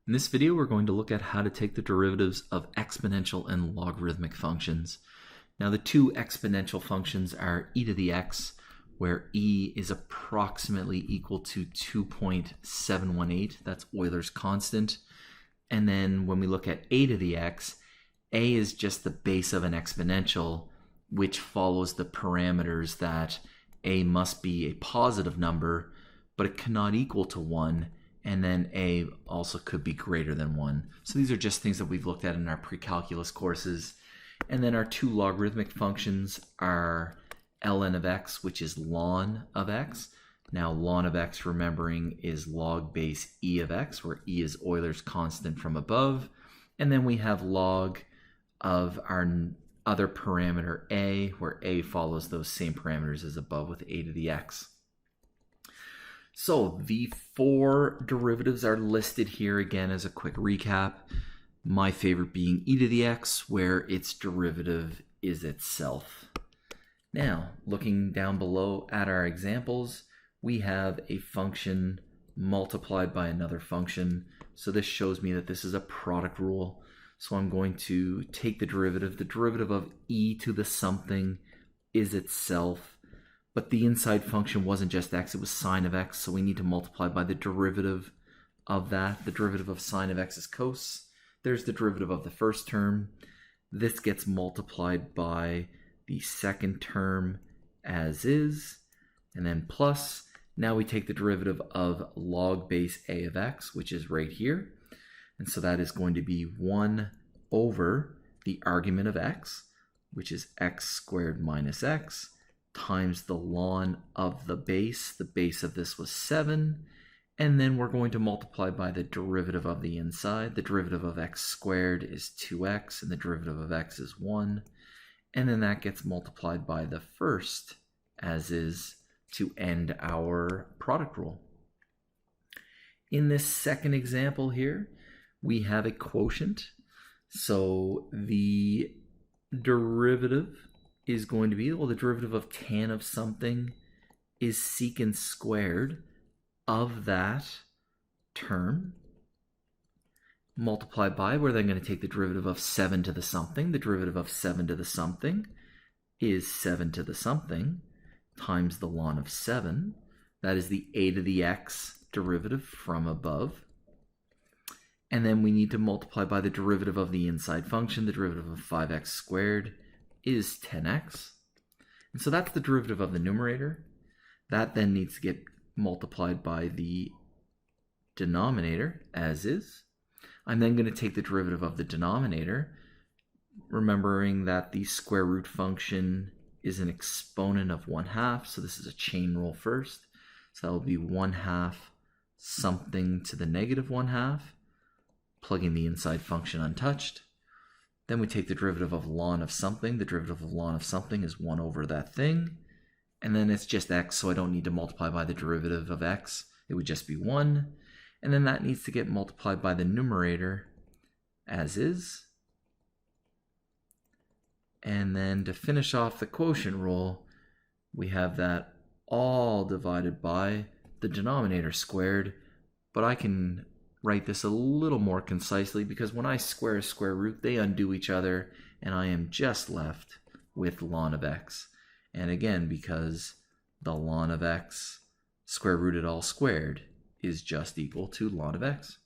In this video, we're going to look at how to take the derivatives of exponential and logarithmic functions. Now, the two exponential functions are e to the x, where e is approximately equal to 2.718. That's Euler's constant. And then when we look at a to the x, a is just the base of an exponential, which follows the parameters that a must be a positive number, but it cannot equal to 1. And then a also could be greater than 1. So these are just things that we've looked at in our pre-calculus courses. And then our two logarithmic functions are ln of x, which is ln of x. Now ln of x, remembering, is log base e of x, where e is Euler's constant from above. And then we have log of our other parameter a, where a follows those same parameters as above with a to the x. So the four derivatives are listed here again as a quick recap. My favorite being e to the x, where its derivative is itself. Now, looking down below at our examples, we have a function multiplied by another function. So this shows me that this is a product rule. So I'm going to take the derivative of e to the something is itself. But the inside function wasn't just x, it was sine of x, so we need to multiply by the derivative of that. The derivative of sine of x is cos. There's the derivative of the first term. This gets multiplied by the second term as is, and then plus. Now we take the derivative of log base a of x, which is right here. And so that is going to be 1 over the argument of x, which is x squared minus x, times the ln of the base. The base of this was 7. And then we're going to multiply by the derivative of the inside. The derivative of x squared is 2x, and the derivative of x is 1. And then that gets multiplied by the first, as is, to end our product rule. In this second example here, we have a quotient. So the derivative is going to be, well, the derivative of tan of something is secant squared of that term multiplied by, we're then going to take the derivative of 7 to the something. The derivative of 7 to the something is 7 to the something times the ln of 7. That is the a to the x derivative from above. And then we need to multiply by the derivative of the inside function. The derivative of 5x squared is 10x. And so that's the derivative of the numerator. That then needs to get multiplied by the denominator, as is. I'm then going to take the derivative of the denominator, remembering that the square root function is an exponent of 1/2, so this is a chain rule first. So that will be 1/2 something to the negative 1/2, plugging the inside function untouched. Then we take the derivative of ln of something. The derivative of ln of something is 1 over that thing. And then it's just x, so I don't need to multiply by the derivative of x. It would just be 1. And then that needs to get multiplied by the numerator, as is. And then to finish off the quotient rule, we have that all divided by the denominator squared. But I can write this a little more concisely, because when I square a square root, they undo each other, and I am just left with ln of x. And again, because the ln of x square rooted all squared is just equal to ln of x.